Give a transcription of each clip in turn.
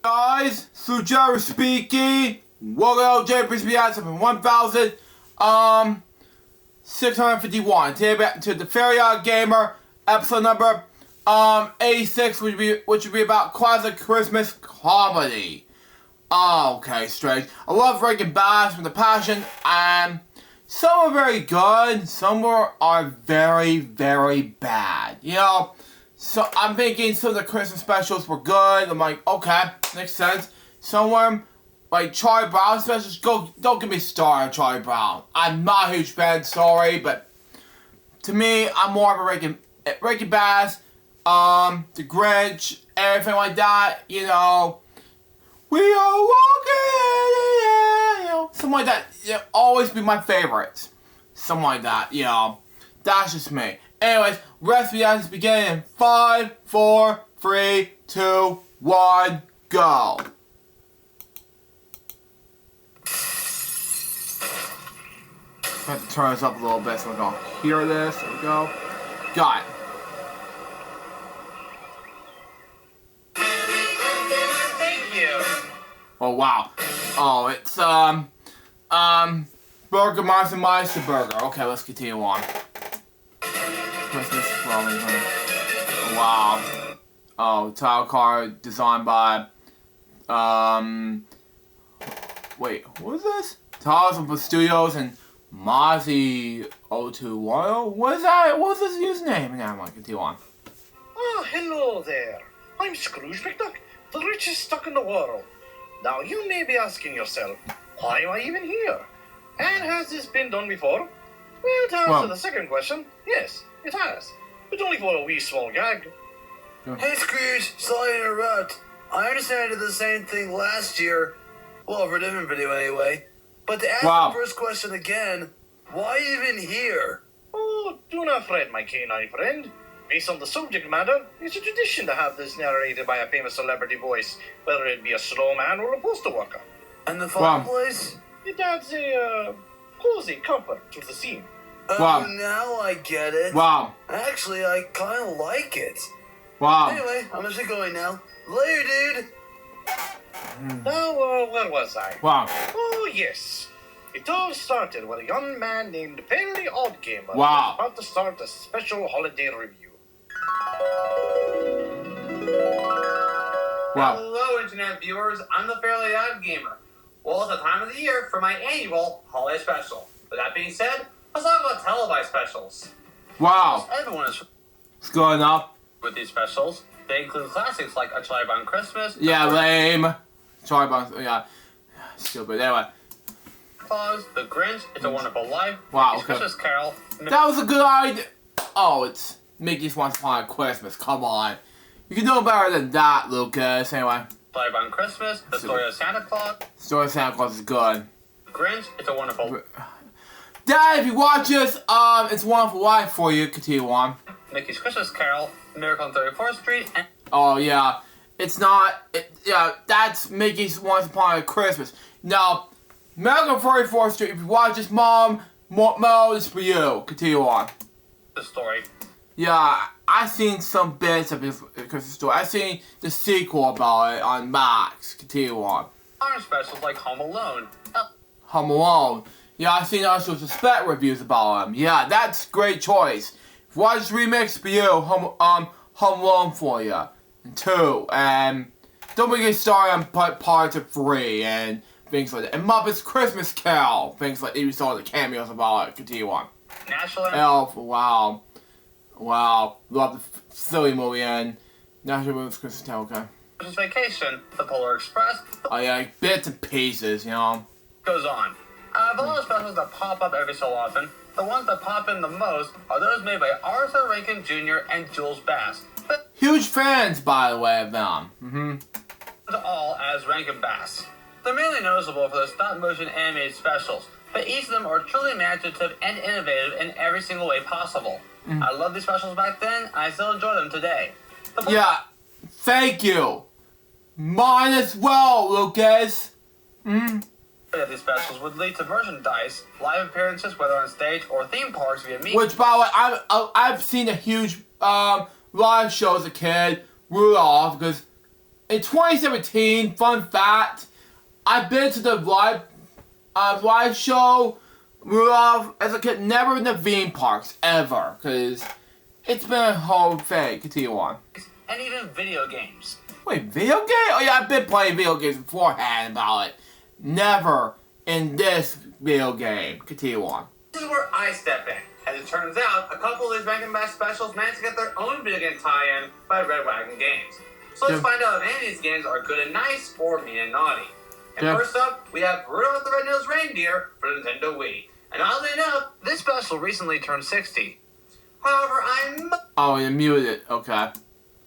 Guys, Sujara speaking. Welcome to LJPCBM 1651. Today back to the OddGamer episode number 86, which would be about classic Christmas comedy. Okay, strange. I love Breaking Bad with a passion, and some are very good, some are very, very bad. You know, so I'm thinking some of the Christmas specials were good. I'm like, okay, makes sense. Some of them, like Charlie Brown specials, don't get me started on Charlie Brown. I'm not a huge fan, sorry, but to me, I'm more of a Breaking Bad, The Grinch, everything like that, you know. We are walking, you know, something like that. You know, always be my favorites. Something like that, you know. That's just me. Anyways, rest of the answers begin in 5, 4, 3, 2, 1, go. I have to turn this up a little bit so we can hear this. There we go. Got it. Oh wow. Oh, it's Burger Meister Burger. Okay, let's continue on. Christmas flowing. Oh, wow. Oh, title card designed by wait, what is this? Tiles of Studios and Mozzie0210? What is that? What's this username? Now I'm gonna continue on. Oh, hello there. I'm Scrooge McDuck, the richest stuck in the world. Now, you may be asking yourself, why am I even here? And has this been done before? Well, to answer the second question, yes, it has. But only for a wee small gag. Hey, Scrooge, sorry to interrupt. I understand I did the same thing last year. Well, for a different video anyway. But to ask the first question again, why even here? Oh, do not fret, my canine friend. Based on the subject matter, it's a tradition to have this narrated by a famous celebrity voice, whether it be a slow man or a postal worker. And the fireplace? It adds a cozy comfort to the scene. Oh, now I get it. Wow. Actually, I kind of like it. Wow. Anyway, I'm just going now. Later, dude. Now, where was I? Wow. Oh, yes. It all started with a young man named Perry OddGamer. Wow. About to start a special holiday review. Wow. Hello, Internet viewers. I'm the Fairly OddGamer. Well, it's the time of the year for my annual holiday special. With that being said, let's talk about televised specials. Wow. Everyone is What's going on? with these specials. They include classics like A Charlie Brown Christmas. Yeah, lame. Charlie Brown, yeah. Stupid. Anyway. Claus, The Grinch, It's a Wonderful Life. Wow, Mickey's okay. Christmas Carol. That was a good idea. Oh, it's Mickey's Once Upon a Christmas. Come on. You can do better than that, Lucas. Anyway. Charlie Brown Christmas, The Story of Santa Claus. Story of Santa Claus is good. Grinch, It's a Wonderful Dad, if you watch this, it's a wonderful life for you. Continue on. Mickey's Christmas Carol, Miracle on 34th Street, and Oh, yeah. It's not... yeah, that's Mickey's Once Upon a Christmas. Now, Miracle on 34th Street, if you watch this, Mom, it's for you. Continue on. The Story. Yeah, I've seen some bits of this Christmas story. I've seen the sequel about it on Max. Continue on. Other specials like Home Alone. Home Alone. Yeah, I've seen also suspect reviews about him. Yeah, that's a great choice. If you watch this remix for you, Home Alone for you. And 2, and don't forget started on parts of 3 and things like that. And Muppets Christmas Carol, things like that. You saw the cameos about it. Continue on. National Elf, wow. Wow. Love the silly movie and National Lampoon's Christmas Carol, okay. Christmas Vacation, The Polar Express. Oh yeah, like bits and pieces, you know. Goes on. The lot of specials that pop up every so often, the ones that pop in the most are those made by Arthur Rankin Jr. and Jules Bass. But Huge fans, by the way, of them. all as Rankin Bass. They're mainly noticeable for their stop-motion animated specials, but each of them are truly imaginative and innovative in every single way possible. I love these specials back then, and I still enjoy them today. Yeah, thank you. Mine as well, Lucas. These specials would lead to merchandise, live appearances, whether on stage or theme parks via media. Which, by the way, I've seen a huge live show as a kid, Rudolph, because in 2017, fun fact, I've been to the live show Rudolph as a kid, never in the theme parks ever, because it's been a whole thing. Continue on. And even video games. Wait, video game? Oh yeah, I've been playing video games beforehand about it. Never in this video game. Continue on. This is where I step in. As it turns out, a couple of these Rankin Bass specials managed to get their own video game tie-in by Red Wagon Games. So let's find out if any of these games are good and nice or mean and naughty. And first up, we have Rudolph the Red-Nosed Reindeer for Nintendo Wii. And oddly enough, this special recently turned 60. However, I'm Oh, you muted it. Okay.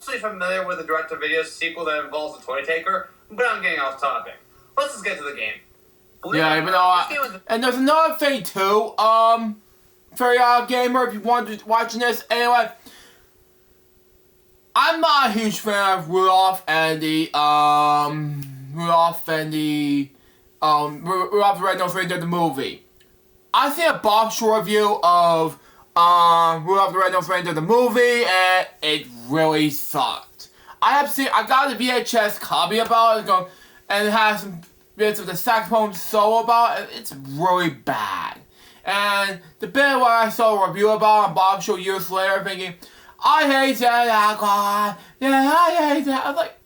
mostly familiar with the direct-to-video sequel that involves a toy taker, but I'm getting off topic. Let's just get to the game. Yeah, even though and there's another thing too, for OddGamer, if you want to watching this, anyway, I'm not a huge fan of Rudolph the Red-Nosed Reindeer, the movie. I seen a Bob Shore review of Rudolph the Red-Nosed Reindeer, the movie, and it really sucked. I got a VHS copy about it, and it has some bits of the saxophone solo about it. It's really bad. And the bit where I saw a review about on Bob Show years later, thinking, I hate that, God. Yeah, I hate that. I was like,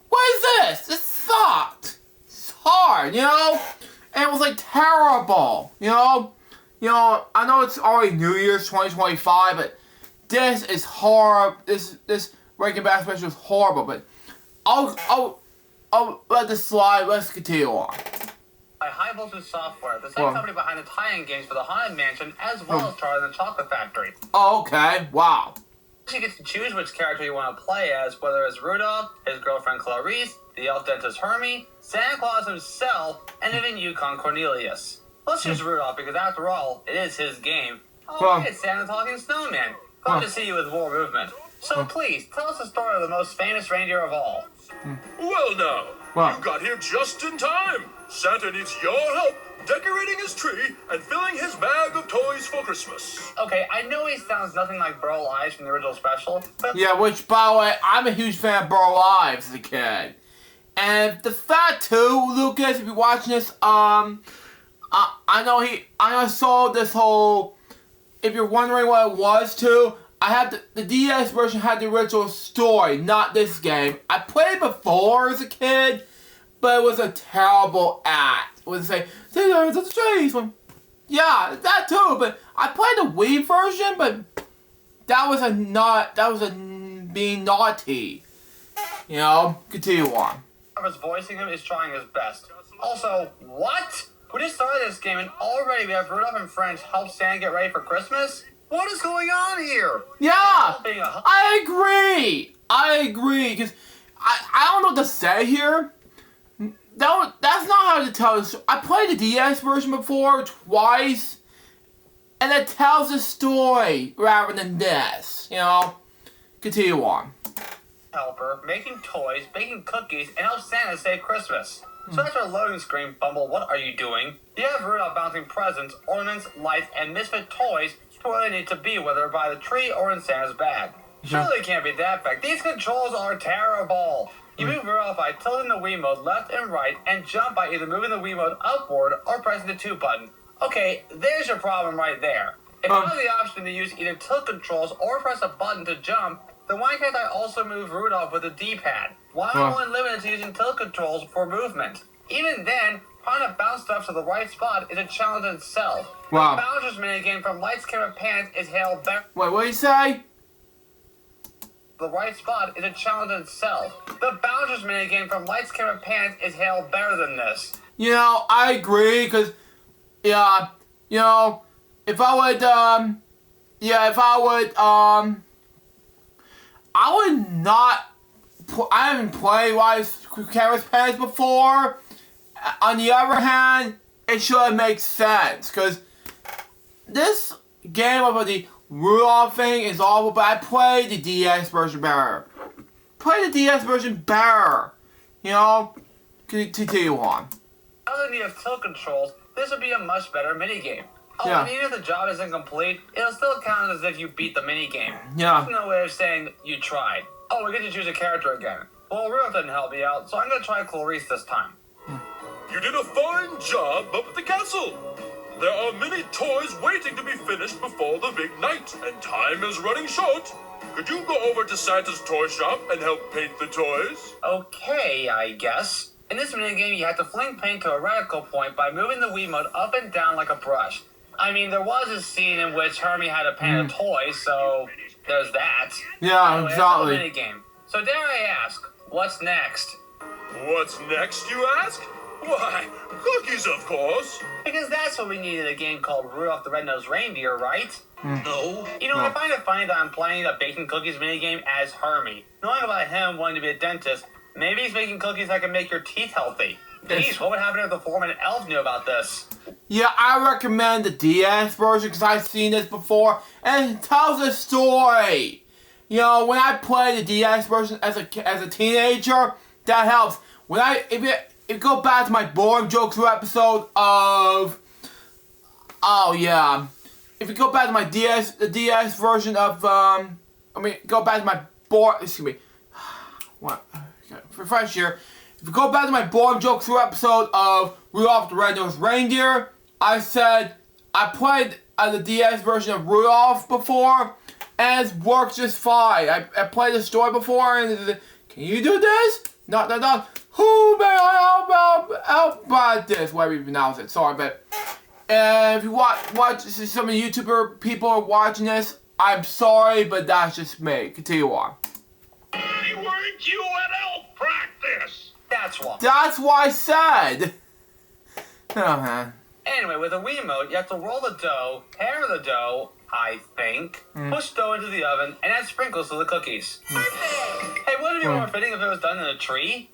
what is this? This sucked. It's hard, you know? And it was like terrible, you know? I know it's already New Year's 2025, but this is horrible. This Rankin Bass special is horrible, but I'll let this slide. Let's continue on. By High Voltage Software, the same company behind the tie-in games for the Haunted Mansion, as well as Charlie and the Chocolate Factory. Oh, okay. Wow. You get to choose which character you want to play as, whether it's Rudolph, his girlfriend Clarice, the elf dentist Hermie, Santa Claus himself, and even Yukon Cornelius. Let's choose Rudolph because, after all, it is his game. Oh, hey, it's Santa Talking Snowman. Glad to see you with more movement. So please, tell us the story of the most famous reindeer of all. Well now, you got here just in time. Santa needs your help decorating his tree and filling his bag of toys for Christmas. Okay, I know he sounds nothing like Burl Ives from the original special, but... Yeah, which, by the way, I'm a huge fan of Burl Ives as a kid. And the fact, too, Lucas, if you're watching this, I saw this whole... If you're wondering what it was, too, I had the DS version had the original story, not this game. I played it before as a kid, but it was a terrible act. It was like, there's the trees. Yeah, that too, but I played the Wii version, but that was being naughty. You know, continue on. Whoever's voicing him is trying his best. Also, what? We just started this game and already we have Rudolph and friends help Santa get ready for Christmas? What is going on here? Yeah, I agree, because I don't know what to say here. That's not how to tell the story. I played the DS version before, twice, and it tells the story rather than this, you know? Continue on. Helper, making toys, baking cookies, and help Santa save Christmas. So after a loading screen, Bumble, what are you doing? You have Rudolph bouncing presents, ornaments, lights, and misfit toys to where they need to be, whether by the tree or in Santa's bag. Surely it can't be that fact. These controls are terrible. You move Rudolph by tilting the Wii mode left and right, and jump by either moving the Wii mode upward or pressing the 2 button. Okay, there's your problem right there. If you have the option to use either tilt controls or press a button to jump, then why can't I also move Rudolph with a D-pad? Why am I only limited to using tilt controls for movement? Even then, trying to bounce stuff to the right spot is a challenge in itself. Wow. The Bowser's minigame from Lights, Camera, Pants is hailed better. Wait, what did you say? The right spot is a challenge in itself. The Bowser's minigame from Lights, Camera, Pants is hailed better than this. You know, I agree, because, yeah, you know, if I would not, I haven't played Lights, Camera, Pants before. On the other hand, it should make sense, because this game about the Rudolph thing is awful, but I played the DS version better. You know? Continue on. Other than you have tilt controls, this would be a much better minigame. Oh, Yeah. and even if the job isn't complete, it'll still count as if you beat the minigame. Yeah. There's no way of saying you tried. Oh, we get to choose a character again. Well, Rudolph didn't help me out, so I'm gonna try Clarice this time. You did a fine job up at the castle. There are many toys waiting to be finished before the big night, and time is running short. Could you go over to Santa's toy shop and help paint the toys? Okay, I guess. In this minigame, you have to fling paint to a radical point by moving the Wiimote up and down like a brush. I mean, there was a scene in which Hermie had to paint a toy, so there's that. Yeah, anyway, exactly. That's a minigame. So dare I ask, what's next? What's next, you ask? Why, cookies, of course. Because that's what we need in a game called Rudolph the Red-Nosed Reindeer, right? No. You know, I find it funny that I'm playing the baking cookies minigame as Hermie. Knowing about him wanting to be a dentist, maybe he's making cookies that can make your teeth healthy. Geez, what would happen if the foreman and elf knew about this? Yeah, I recommend the DS version because I've seen this before and it tells a story. You know, when I played the DS version as a teenager, that helps. If you go back to my boring jokes episode of, if you go back to my the DS version of, go back to my refresh here. If you go back to my boring jokes episode of Rudolph the Red-Nosed Reindeer, I said I played the DS version of Rudolph before, and it's worked just fine. I played the story before, and can you do this? No. Who may I help about this? Whatever you pronounce it. Sorry, but if you watch some of the YouTuber people are watching this, I'm sorry, but that's just me. Continue on. Why weren't you at elf practice? That's why. That's what I said. Oh, man. Anyway, with a Wiimote, you have to roll the dough, pair the dough, I think, push dough into the oven, and add sprinkles to the cookies. Hey, wouldn't it be more fitting if it was done in a tree?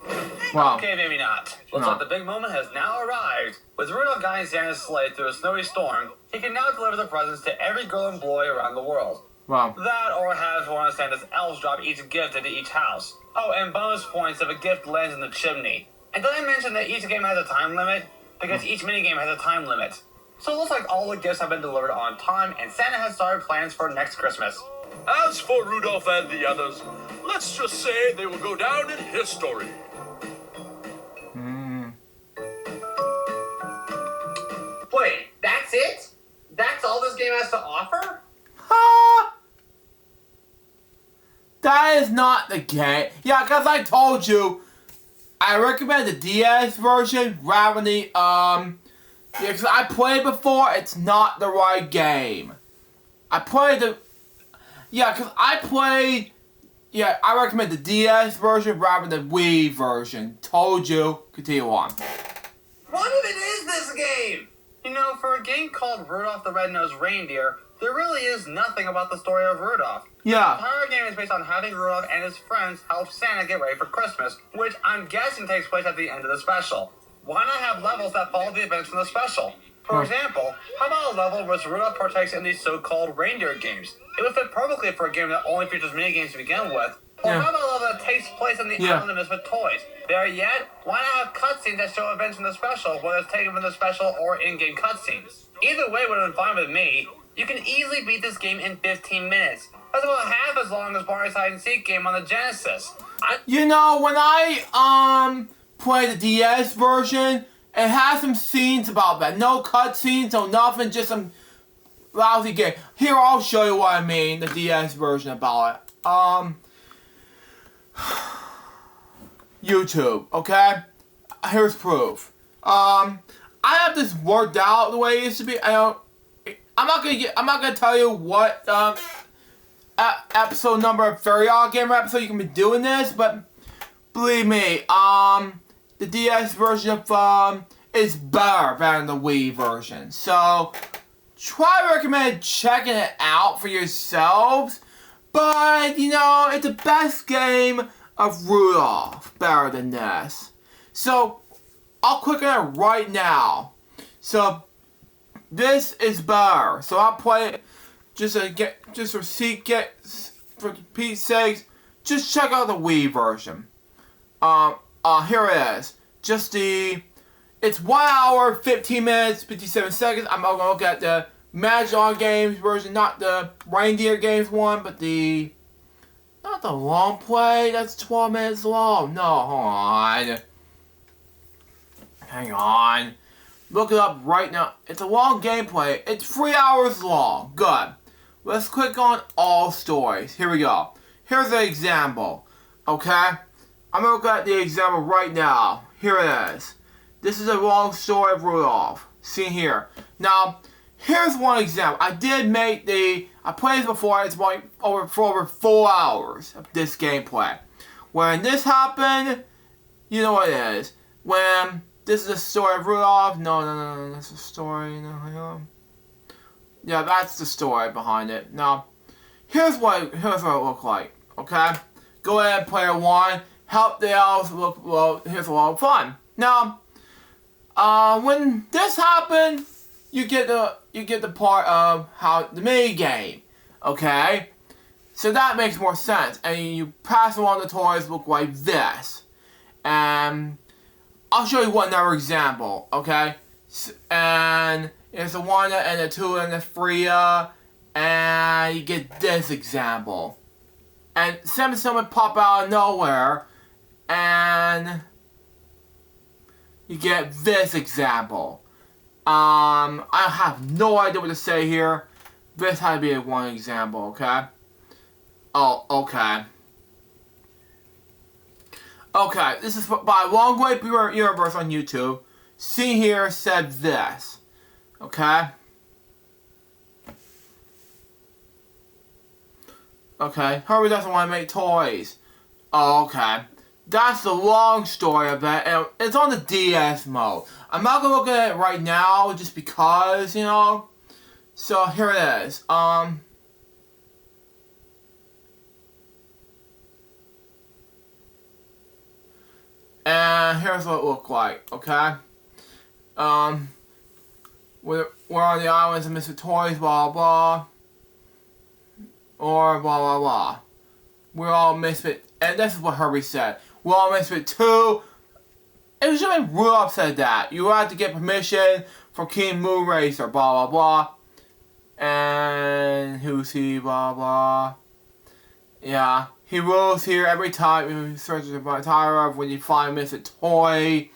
Wow. Okay, maybe not. Looks like the big moment has now arrived. With Rudolph guiding Santa's sleigh through a snowy storm, he can now deliver the presents to every girl and boy around the world. Wow. That, or have one of Santa's elves drop each gift into each house. Oh, and bonus points if a gift lands in the chimney. And did I mention that each game has a time limit? Because each minigame has a time limit. So it looks like all the gifts have been delivered on time, and Santa has started plans for next Christmas. As for Rudolph and the others, let's just say they will go down in history. Wait, that's it? That's all this game has to offer? That is not the game. Yeah, because I told you, I recommend the DS version rather than the, because I played before, it's not the right game. I recommend the DS version rather than the Wii version. Told you. Continue on. What even is this game? You know, for a game called Rudolph the Red-Nosed Reindeer, there really is nothing about the story of Rudolph. Yeah. The entire game is based on having Rudolph and his friends help Santa get ready for Christmas, which I'm guessing takes place at the end of the special. Why not have levels that follow the events from the special? For example, how about a level where Rudolph partakes in these so-called reindeer games? It would fit perfectly for a game that only features minigames to begin with. Or how about a level that takes place on the island of misfit toys? There yet, why not have cutscenes that show events from the special, whether it's taken from the special or in-game cutscenes? Either way would have been fine with me. You can easily beat this game in 15 minutes. That's about half as long as Mario's hide and seek game on the Genesis. You know, when I play the DS version, it has some scenes about that. No cutscenes, no nothing, just some lousy game. Here, I'll show you what I mean, the DS version about it. YouTube, okay? Here's proof. I have this worked out the way it used to be. I'm not gonna tell you what episode number of OddGamer episode you can be doing this, but believe me, the DS version of is better than the Wii version. So try to recommend checking it out for yourselves. But you know, it's the best game of Rudolph, better than this. So I'll click on it right now. So this is better. So I'll play it for Pete's sake. Just check out the Wii version. Here it is. It's 1 hour, 15 minutes, 57 seconds. I'm gonna look at the Magic On Games version, not the Reindeer Games one, but the Not the long play. That's 12 minutes long. No, hold on. Hang on. Look it up right now. It's a long gameplay. It's 3 hours long. Good. Let's click on all stories. Here we go. Here's an example. Okay? I'm going to look at the example right now. Here it is. This is a long story of Rudolph. See here. Now, here's one example. I played this before. It's like for over 4 hours of this gameplay. When this happened, you know what it is. When this is the story of Rudolph. No. That's the story. No. Yeah, that's the story behind it. Now, here's what it looked like. Okay? Go ahead, player 1. Help the elves look, well, here's a lot of fun. Now, when this happened, you get the part of how the mini game. Okay? So that makes more sense. And you pass along the toys look like this. And I'll show you one other example, okay? And it's a 1 and a 2 and a 3, and you get this example. And someone pop out of nowhere, and you get this example. I have no idea what to say here. This had to be one example, okay? Oh, okay. Okay, this is by Long Way Universe on YouTube. See here said this. Okay? Okay, Herbie doesn't want to make toys. Oh, okay. That's the long story of it, and it's on the DS mode. I'm not gonna look at it right now, just because, you know. So, here it is. And here's what it looked like, okay? We're on the islands of Mr. Toys, blah, blah. Or blah, blah, blah. We're all misfit. And this is what Herbie said. We're all misfit too. It was just Rudolph said that. You had to get permission from King Moonracer, blah, blah, blah. And who's he, blah, blah. Yeah. He rules here every time he searches the entire of when you find a missing toy.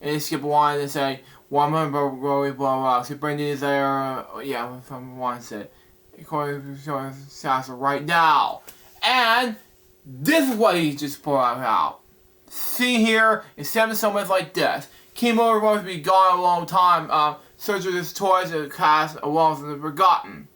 And you skip one and say, one member blah, blah, blah. So you bring these there, yeah, from one set. According to Sasha right now. And this is what he just put out. See here, it's 7 summons like this. King Motor wants to be gone a long time. Searches his toys and cast along with the forgotten.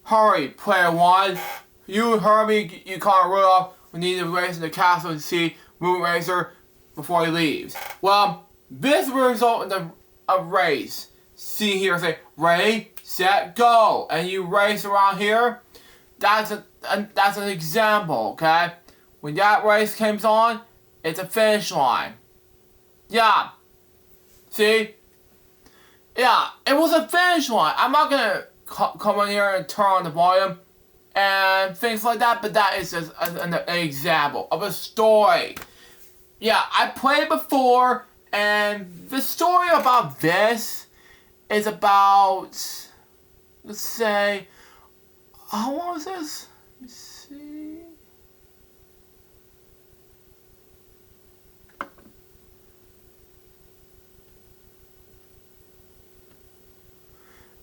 Hurry, player 1. You, Herbie, you can't run off. We need to race in the castle to see Moonracer before he leaves. Well, this will result in a race. See here, say, ready, set, go. And you race around here. That's an example, okay? When that race comes on, it's a finish line. Yeah. See? Yeah, it was a finish line. I'm not gonna come in here and turn on the volume and things like that, but that is just an example of a story. Yeah, I played it before, and the story about this is about, let's say, how long is this? Let me see.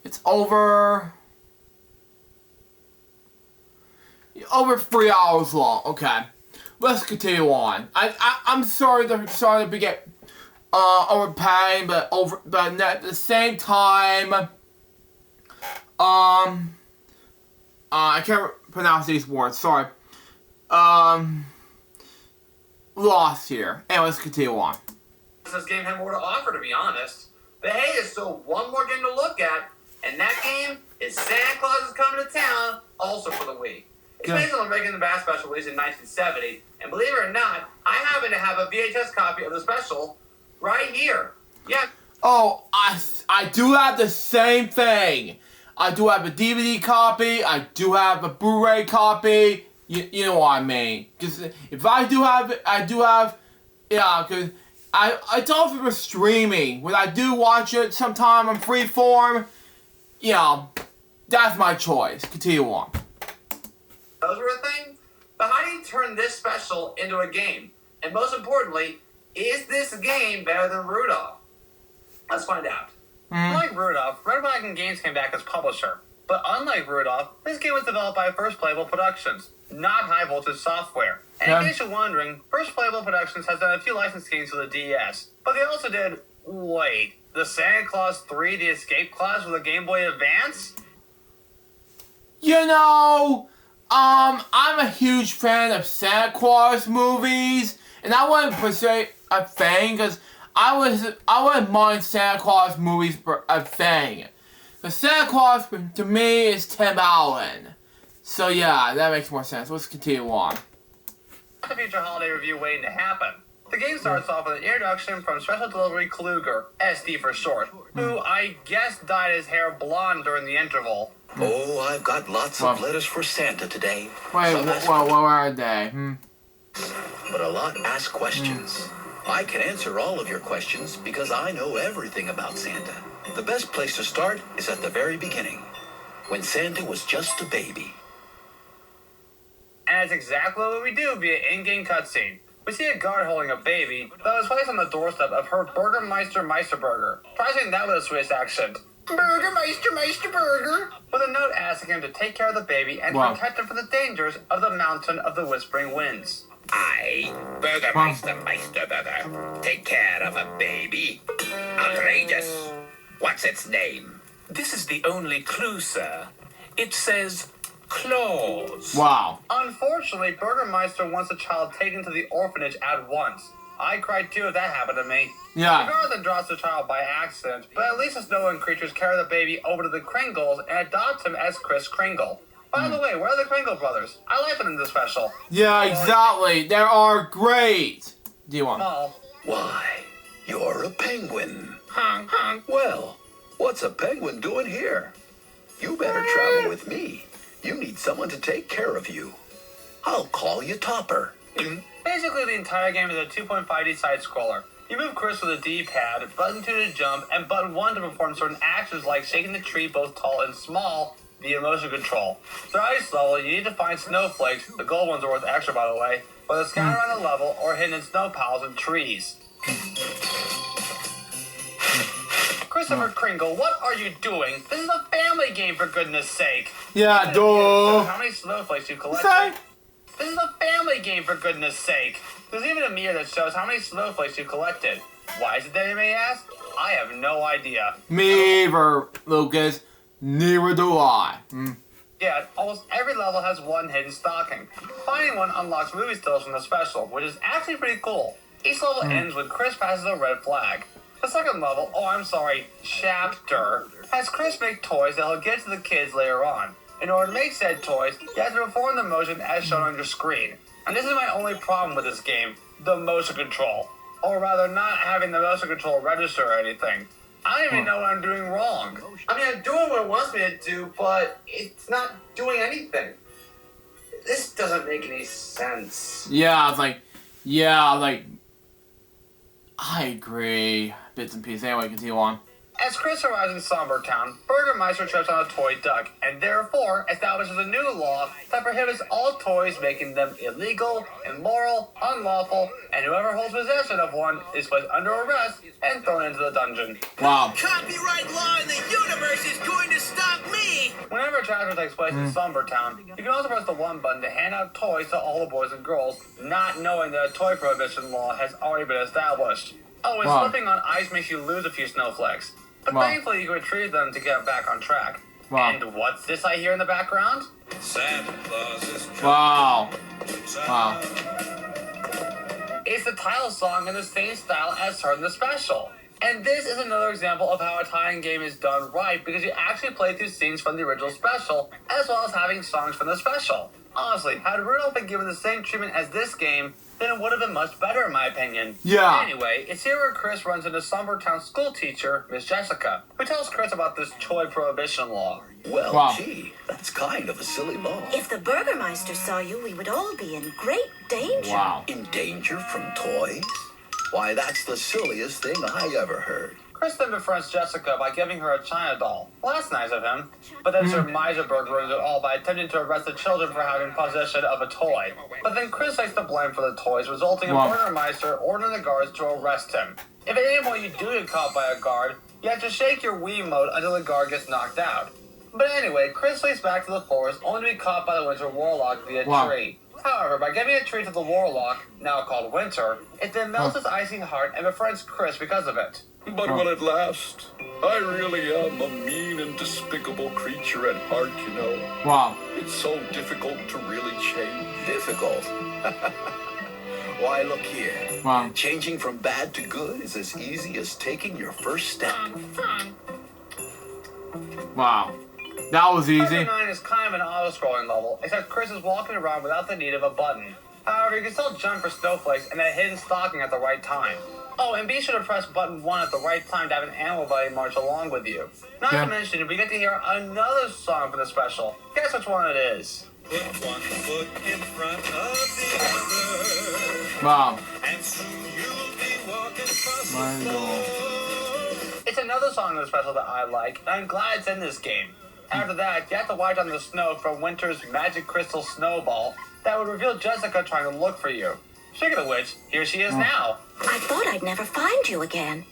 It's over 3 hours long. Okay, let's continue on. I'm sorry to be get overpaying, but at the same time, I can't pronounce these words. Sorry. Lost here. And let's continue on. This game had more to offer, to be honest. But hey, there's still one more game to look at, and that game is Santa Claus is Coming to Town, also for the Wii. It's based on the Rankin the Bass special released in 1970, and believe it or not, I happen to have a VHS copy of the special right here. Yeah. Oh, I do have the same thing. I do have a DVD copy. I do have a Blu-ray copy. You know what I mean? Because if I do have it, yeah, because it's all for streaming. When I do watch it sometime on freeform, yeah, that's my choice. Continue on. Those were a thing. But how do you turn this special into a game? And most importantly, is this game better than Rudolph? Let's find out. Like Rudolph, Red Wagon Games came back as publisher. But unlike Rudolph, this game was developed by First Playable Productions, not High Voltage Software. And in case you're wondering, First Playable Productions has done a few licensed games for the DS. But they also did, wait, the Santa Claus 3 The Escape Class for the Game Boy Advance? You know, I'm a huge fan of Santa Claus movies, and I wouldn't per se a thing, because I wouldn't mind Santa Claus movies for a thing. Because Santa Claus, to me, is Tim Allen. So yeah, that makes more sense. Let's continue on. The future holiday review waiting to happen. The game starts off with an introduction from Special Delivery Kluger, SD for short, who I guess dyed his hair blonde during the interval. Oh, I've got lots of letters for Santa today. Wait, what are they? But a lot ask questions. I can answer all of your questions because I know everything about Santa. The best place to start is at the very beginning, when Santa was just a baby. And that's exactly what we do via in-game cutscene. We see a guard holding a baby that was placed on the doorstep of her Burgermeister Meisterburger. Try saying that with a Swiss accent. Burgermeister Meisterburger! With a note asking him to take care of the baby and protect him from the dangers of the Mountain of the Whispering Winds. I, Burgermeister Meisterburger, take care of a baby. Outrageous. What's its name? This is the only clue, sir. It says Claus. Wow. Unfortunately, Burgermeister wants the child taken to the orphanage at once. I'd cry too if that happened to me. Yeah. The guard then drops the child by accident, but at least the snow creatures carry the baby over to the Kringles and adopt him as Kris Kringle. By the way, where are the Kringle brothers? I like them in this special. Yeah, exactly. They are great. Do you want? Why, you're a penguin. Well, what's a penguin doing here? You better travel with me. You need someone to take care of you. I'll call you Topper. Basically, the entire game is a 2.5D side-scroller. You move Kris with a D-pad, button 2 to jump, and button 1 to perform certain actions like shaking the tree both tall and small via motion control. Throughout each level, you need to find snowflakes, the gold ones are worth extra by the way, whether scattered around the level or hidden in snow piles and trees. Christopher Kringle, what are you doing? This is a family game, for goodness sake. Yeah, duh. How many snowflakes you collected? This is a family game, for goodness sake. There's even a mirror that shows how many snowflakes you collected. Why is it that, you may ask? I have no idea. Me either, Lucas. Neither do I. Yeah, almost every level has one hidden stocking. Finding one unlocks movie stills from the special, which is actually pretty cool. Each level ends when Kris passes a red flag. The second level, chapter, has Kris make toys that he'll get to the kids later on. In order to make said toys, you have to perform the motion as shown on your screen. And this is my only problem with this game, the motion control. Or rather, not having the motion control register or anything. I don't even know what I'm doing wrong. I mean, I'm doing what it wants me to do, but it's not doing anything. This doesn't make any sense. Yeah, I agree. Bits and pieces. Anyway, continue on. As Kris arrives in Somber Town, Burgermeister trips on a toy duck, and therefore establishes a new law that prohibits all toys, making them illegal, immoral, unlawful, and whoever holds possession of one is placed under arrest and thrown into the dungeon. Wow. Copyright law in the universe is going to stop me! Whenever a chapter takes place in Somber Town, you can also press the 1 button to hand out toys to all the boys and girls, not knowing that a toy prohibition law has already been established. Oh, and slipping on ice makes you lose a few snowflakes. But thankfully, you can retrieve them to get back on track. And what's this I hear in the background? Santa Claus is Wow. It's the title song in the same style as heard in the special. And this is another example of how a tie-in game is done right, because you actually play through scenes from the original special, as well as having songs from the special. Honestly, had Rudolph been given the same treatment as this game, then it would have been much better in my opinion. Yeah. Anyway, it's here where Kris runs into Somber Town school teacher, Miss Jessica, who tells Kris about this toy prohibition law. Well, gee, that's kind of a silly law. If the Burgermeister saw you, we would all be in great danger. Wow. In danger from toys? Why, that's the silliest thing I ever heard. Chris then befriends Jessica by giving her a China doll. Well, that's nice of him. But then Sir Meisenberg ruins it all by attempting to arrest the children for having possession of a toy. But then Chris takes the blame for the toys, resulting in Burgermeister ordering the guards to arrest him. If at any point you do get caught by a guard, you have to shake your Wiimote until the guard gets knocked out. But anyway, Chris flees back to the forest only to be caught by the Winter Warlock via tree. However, by giving a treat to the Warlock, now called Winter, it then melts his icy heart and befriends Chris because of it. But will it last? I really am a mean and despicable creature at heart, you know. Wow. It's so difficult to really change. Difficult? Why, look here. Wow. Changing from bad to good is as easy as taking your first step. Wow. That was easy. Chapter 9 is kind of an auto-scrolling level, except Chris is walking around without the need of a button. However, you can still jump for snowflakes and that hidden stocking at the right time. Oh, and be sure to press button 1 at the right time to have an animal buddy march along with you. Not to mention, we get to hear another song for the special. Guess which one it is. Put one foot in front of the other. Wow. And soon you'll be walking across the floor. It's another song in the special that I like, and I'm glad it's in this game. After that, you have to watch on the snow for Winter's magic crystal snowball that would reveal Jessica trying to look for you. Speaking of which, here she is now. I thought I'd never find you again.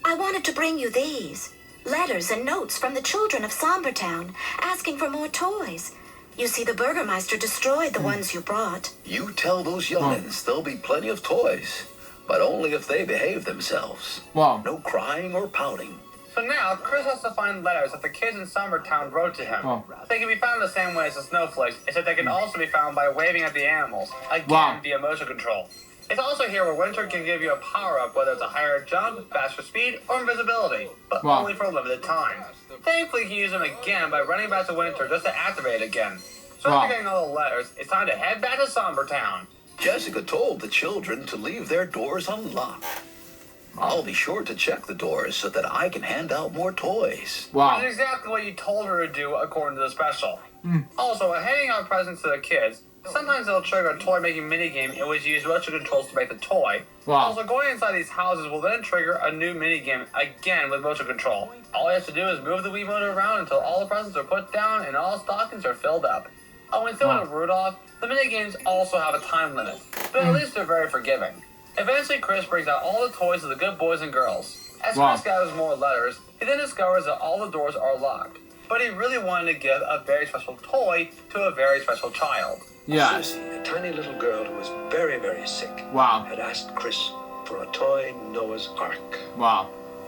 I wanted to bring you these. Letters and notes from the children of Sombertown, asking for more toys. You see, the Burgermeister destroyed the ones you brought. You tell those young'uns there'll be plenty of toys, but only if they behave themselves. Wow. No crying or pouting. So now, Chris has to find letters that the kids in Sombertown wrote to him. They can be found the same way as the snowflakes, except they can also be found by waving at the animals, again via motion control. It's also here where Winter can give you a power-up, whether it's a higher jump, faster speed, or invisibility, but only for a limited time. Thankfully, you can use them again by running back to Winter just to activate it again. So after getting all the letters, it's time to head back to Sombertown. Jessica told the children to leave their doors unlocked. I'll be sure to check the doors so that I can hand out more toys. Wow. That's exactly what you told her to do according to the special. Also, when handing out presents to the kids, sometimes they'll trigger a toy-making minigame in which you use motion controls to make the toy. Also, going inside these houses will then trigger a new minigame, again with motion control. All you have to do is move the Wiimote around until all the presents are put down and all stockings are filled up. Oh, and throwing a Rudolph, the minigames also have a time limit, but at least they're very forgiving. Eventually, Chris brings out all the toys of the good boys and girls. As Chris gathers more letters, he then discovers that all the doors are locked. But he really wanted to give a very special toy to a very special child. Susie, a tiny little girl who was very, very sick, had asked Chris for a toy Noah's Ark.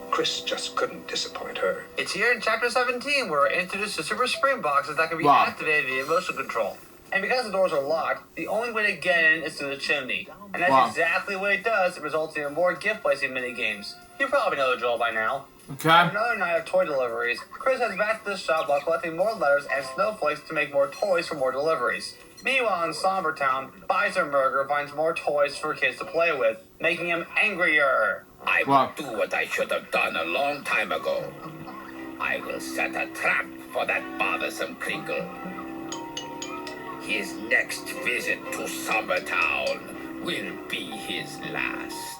Chris just couldn't disappoint her. It's here in Chapter 17 where we're introduced to super spring boxes that can be activated via motion control. And because the doors are locked, the only way to get in is through the chimney. And that's exactly what it does, resulting in more gift placing mini-games. You probably know the drill by now. After another night of toy deliveries, Chris heads back to the shop while collecting more letters and snowflakes to make more toys for more deliveries. Meanwhile, in Sombertown, Beisenberger finds more toys for kids to play with, making him angrier. I will do what I should have done a long time ago. I will set a trap for that bothersome Kringle. His next visit to Sombertown will be his last.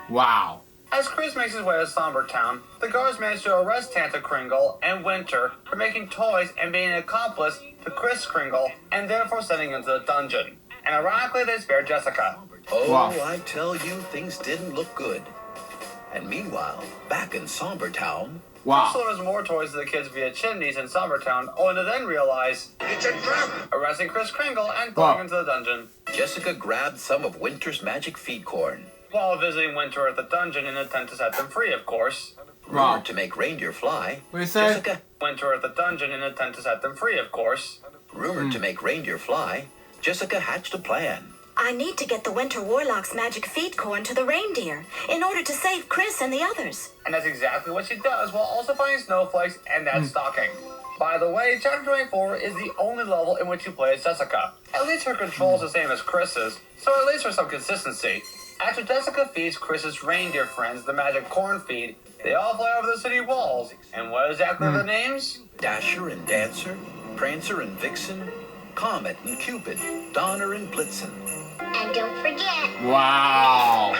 Wow. As Chris makes his way to Sombertown, the guards manage to arrest Tanta Kringle and Winter for making toys and being an accomplice to Kris Kringle, and therefore sending him to the dungeon. And ironically, they spare Jessica. I tell you, things didn't look good. And meanwhile, back in Sombertown... Chris delivers more toys to the kids via chimneys in Sombertown, only to then realize... It's a trap! Arresting Kris Kringle and throwing him to the dungeon. Jessica grabbed some of Winter's magic feed corn. While visiting Winter at the dungeon in an attempt to set them free, of course. Rumored to make reindeer fly. Jessica... Winter at the dungeon in an attempt to set them free, of course. Rumored to make reindeer fly, Jessica hatched a plan. I need to get the Winter Warlock's magic feed corn to the reindeer in order to save Chris and the others. And that's exactly what she does while also finding snowflakes and that stocking. By the way, Chapter 24 is the only level in which you play as Jessica. At least her control is the same as Chris's, so at least there's some consistency. After Jessica feeds Chris's reindeer friends the magic corn feed, they all fly over the city walls. And what exactly are their names? Dasher and Dancer, Prancer and Vixen, Comet and Cupid, Donner and Blitzen. And don't forget. Wow.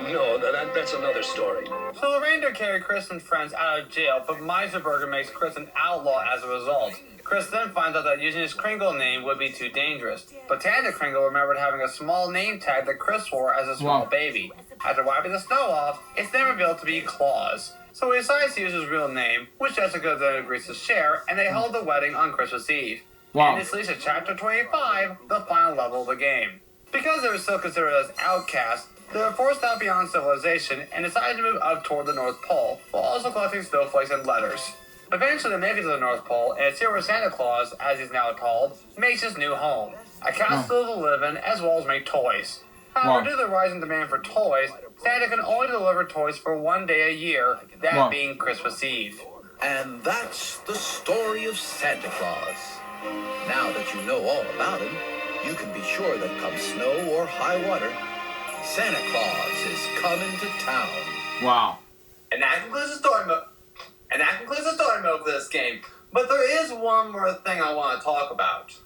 No, that's another story. So the reindeer carry Chris and friends out of jail, but Meiserberger makes Chris an outlaw as a result. Chris then finds out that using his Kringle name would be too dangerous. But Tanda Kringle remembered having a small name tag that Chris wore as a small baby. After wiping the snow off, it's then revealed to be Claus. So he decides to use his real name, which Jessica then agrees to share, and they hold the wedding on Christmas Eve. And this leads to Chapter 25, the final level of the game. Because they were still considered as outcasts, they were forced out beyond civilization and decided to move up toward the North Pole, while also collecting snowflakes and letters. Eventually they make it to the North Pole, and it's here where Santa Claus, as he's now called, makes his new home. A castle to live in, as well as make toys. However, due to the rising demand for toys, Santa can only deliver toys for 1 day a year, that being Christmas Eve. And that's the story of Santa Claus. Now that you know all about him, you can be sure that come snow or high water, Santa Claus is coming to town. Wow. And that concludes the story mode. For this game. But there is one more thing I want to talk about.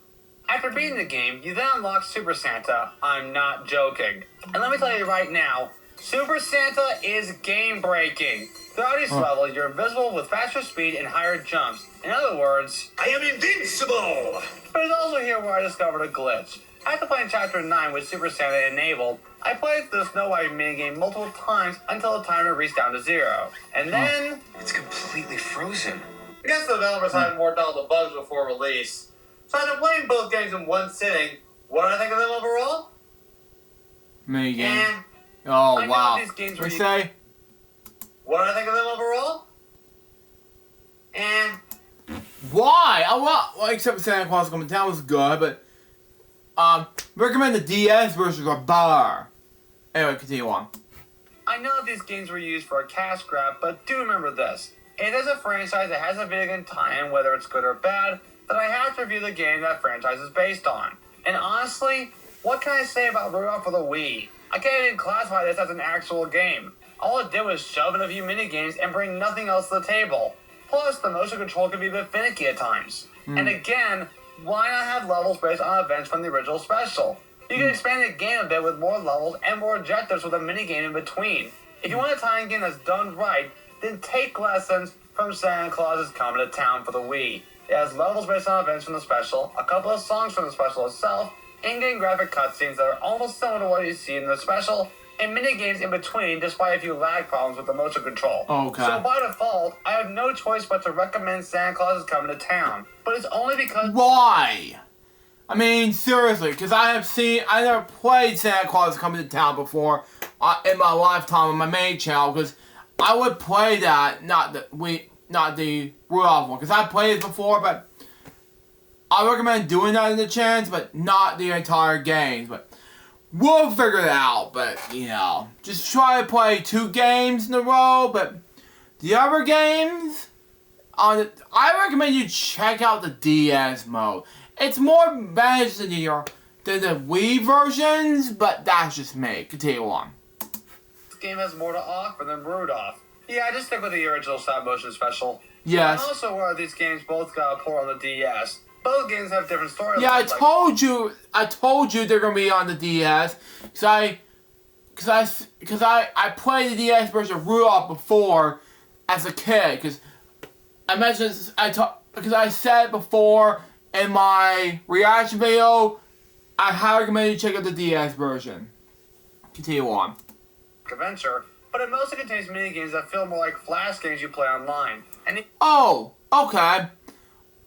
After beating the game, you then unlock Super Santa. I'm not joking. And let me tell you right now, Super Santa is game-breaking. Throughout each level, you're invisible with faster speed and higher jumps. In other words, I am invincible! But it's also here where I discovered a glitch. After playing Chapter 9 with Super Santa enabled, I played the Snow White minigame multiple times until the timer reached down to 0. And then... It's completely frozen. I guess the developers hadn't worked out the bugs before release. So after playing both games in one sitting, what do I think of them overall? Minigame. Oh, wow. These games We say... What do I think of them overall? And... Why? Well, except Santa Claus Coming to Town was good, but... recommend the DS versions are better. Anyway, continue on. I know that these games were used for a cash grab, but do remember this. It is a franchise that has a video game tie-in, whether it's good or bad, that I have to review the game that franchise is based on. And honestly, what can I say about Rudolph for the Wii? I can't even classify this as an actual game. All it did was shove in a few minigames and bring nothing else to the table. Plus, the motion control can be a bit finicky at times. And again, why not have levels based on events from the original special? You can expand the game a bit with more levels and more objectives with a minigame in between. If you want a tie-in game that's done right, then take lessons from Santa Claus is Coming to Town for the Wii. It has levels based on events from the special, a couple of songs from the special itself, in-game graphic cutscenes that are almost similar to what you see in the special, and minigames in between despite a few lag problems with the motion control. Okay. So by default, I have no choice but to recommend Santa Claus is Coming to Town. But it's only because... Why? I mean, seriously, because I never played Santa Claus is Coming to Town before in my lifetime on my main channel, because I would play that, not the Rudolph one, because I played it before, but I recommend doing that in the chance, but not the entire game. But we'll figure it out, but, you know, just try to play 2 games in a row, but the other games, I recommend you check out the DS mode. It's more managed than the Wii versions, but that's just me. Continue on. This game has more to offer than Rudolph. Yeah, just stick with the original stop-motion special. Yes. I'm also aware these games both got a port on the DS. Both games have different storylines. Yeah, I told you they're gonna be on the DS, cause I played the DS version of Rudolph before as a kid, cause I said before in my reaction video, I highly recommend you check out the DS version. Continue on. Adventure, but it mostly contains minigames that feel more like flash games you play online. Oh, okay.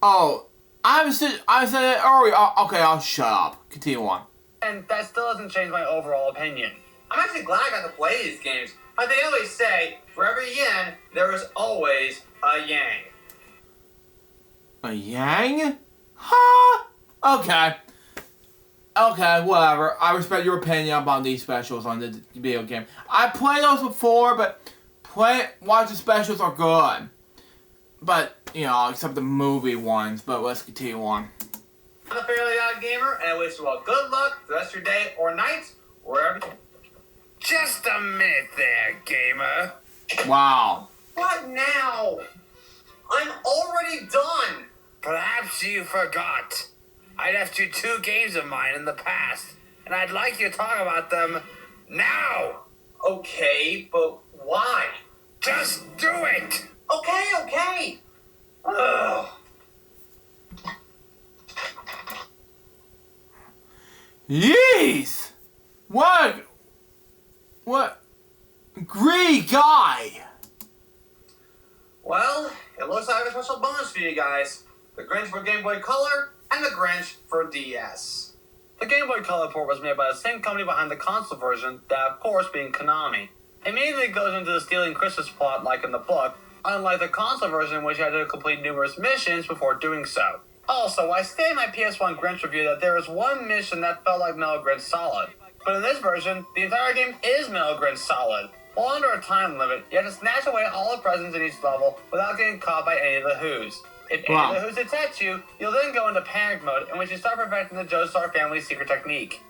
Oh. I said it earlier. Okay, I'll shut up. Continue on. And that still doesn't change my overall opinion. I'm actually glad I got to play these games. Like they always say, for every yin, there is always a yang. A yang? Huh? Okay. Okay, whatever. I respect your opinion about these specials on the video game. I played those before, but watch the specials are good. But, you know, except the movie ones. But let's continue on. I'm a fairly odd gamer, and I wish you all good luck the rest of your day or night, wherever. Just a minute there, gamer. Wow. What now? I'm already done. Perhaps you forgot. I left you 2 games of mine in the past. and I'd like you to talk about them now. Okay, but why? Just do it. Okay. Ugh. Yeez! What greedy guy! Well, it looks like I have a special bonus for you guys. The Grinch for Game Boy Color and the Grinch for DS. The Game Boy Color port was made by the same company behind the console version, that of course being Konami. It immediately goes into the stealing Christmas plot like in the book, unlike the console version in which I had to complete numerous missions before doing so. Also, I stated in my PS1 Grinch review that there was one mission that felt like Metal Grinch Solid. But in this version, the entire game is Metal Grinch Solid. While under a time limit, you have to snatch away all the presents in each level without getting caught by any of the Who's. If any of the Who's detect you, you'll then go into panic mode in which you start perfecting the Joestar family's secret technique.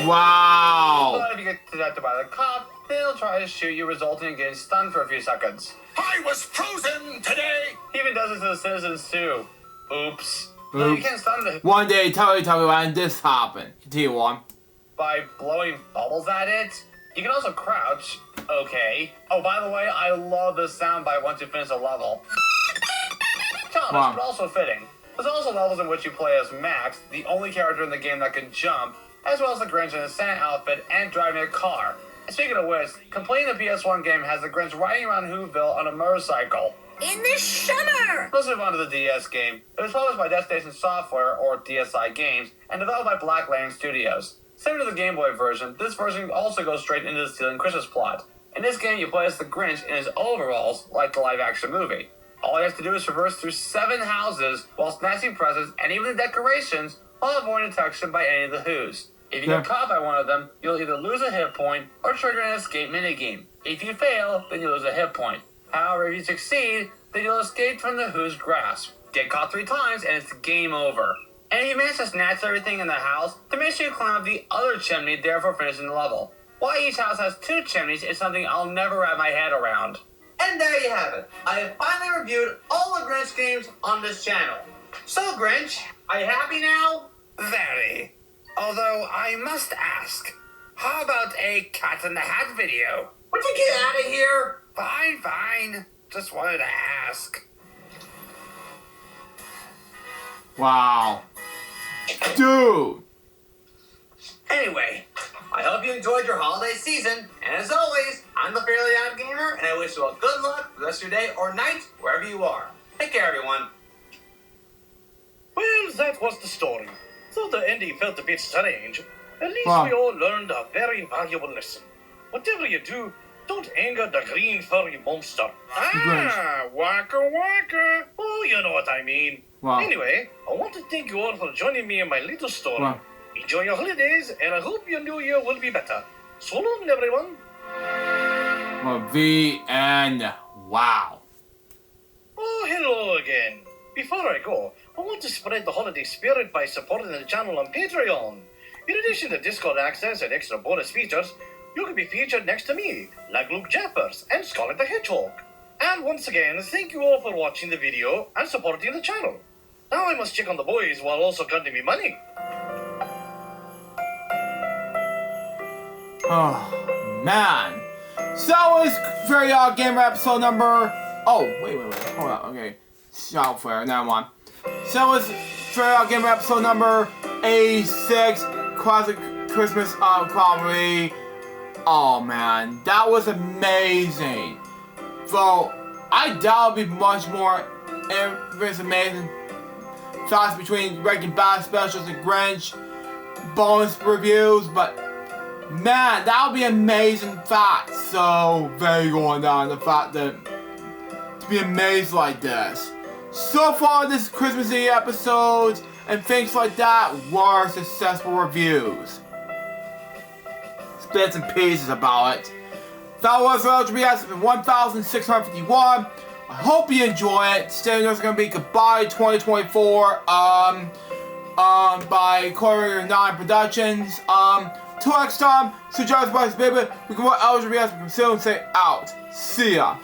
Wow! But if you get detected by the cop, they'll try to shoot you, resulting in getting stunned for a few seconds. I was frozen today! He even does it to the citizens too. Oops. No, you can't stun the... One day, tell me when this happened. Continue on. By blowing bubbles at it? You can also crouch. Okay. Oh, by the way, I love the soundbite once you finish a level. Childish, but also fitting. There's also levels in which you play as Max, the only character in the game that can jump, as well as the Grinch in a Santa outfit and driving a car. And speaking of which, completing the PS1 game has the Grinch riding around Whoville on a motorcycle. In the summer! Let's move on to the DS game. It was published by Destination Software, or DSi Games, and developed by Black Lantern Studios. Similar to the Game Boy version, this version also goes straight into the stealing Christmas plot. In this game, you play as the Grinch in his overalls, like the live-action movie. All you have to do is traverse through 7 houses while snatching presents and even the decorations while avoiding detection by any of the Who's. If you get caught by one of them, you'll either lose a hit point or trigger an escape minigame. If you fail, then you lose a hit point. However, if you succeed, then you'll escape from the Who's grasp. Get caught 3 times and it's game over. And if you manage to snatch everything in the house, then make sure you climb up the other chimney, therefore finishing the level. Why each house has 2 chimneys is something I'll never wrap my head around. And there you have it. I have finally reviewed all the Grinch games on this channel. So Grinch, are you happy now? Very. Although I must ask, how about a Cat in the Hat video? Would you get out of here? Fine. Just wanted to ask. Wow. Dude. Anyway, I hope you enjoyed your holiday season, and as always, I'm the Fairly Odd Gamer, and I wish you all good luck for the rest of your day or night, wherever you are. Take care, everyone. Well, that was the story. Though the ending felt a bit strange, at least we all learned a very valuable lesson. Whatever you do, don't anger the green furry monster. Waka waka. Oh, you know what I mean. Wow. Anyway, I want to thank you all for joining me in my little story. Enjoy your holidays, and I hope your new year will be better. So long, everyone. Well, the end. Wow. Oh, hello again. Before I go, I want to spread the holiday spirit by supporting the channel on Patreon. In addition to Discord access and extra bonus features, you can be featured next to me, like Luke Jappers and Scarlet the Hedgehog. And once again, thank you all for watching the video and supporting the channel. Now I must check on the boys while also counting me money. Oh, man. So is Very Odd Gamer episode number... Oh, wait. Hold on, okay. Software, never mind. So is Very Odd Gamer episode number 86, Classic Christmas Comedy. Oh, man. That was amazing. So, I doubt it'll be much more if it's amazing. Thoughts between Breaking Bad specials and Grinch bonus reviews, but man, that would be amazing fact. So very going down the fact that to be amazed like this. So far this Christmassy episodes and things like that were successful reviews. Bits and pieces about it. That was LJPCBM 1651. I hope you enjoy it. Staying there's gonna be Goodbye 2024 by Corridor 9 Productions. Till next time, so John's Boys Baby, we can watch LJPCBM soon say out. See ya.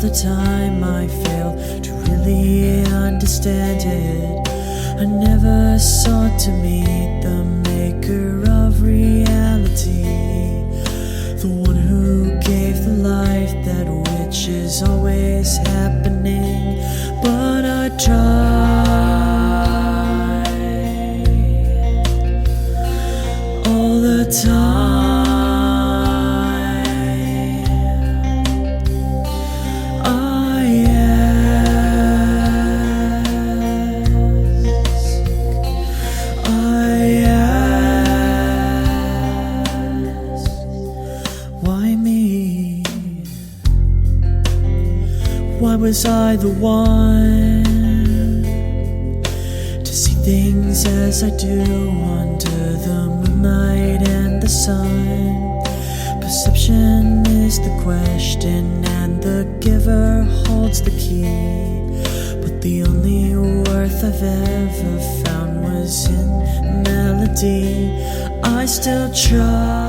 the time I failed to really understand it. I never sought to meet the maker of reality, the one who gave the life that which is always happening. But I tried all the time. Why was I the one to see things as I do under the moonlight and the sun? Perception is the question and the giver holds the key. But the only worth I've ever found was in melody. I still try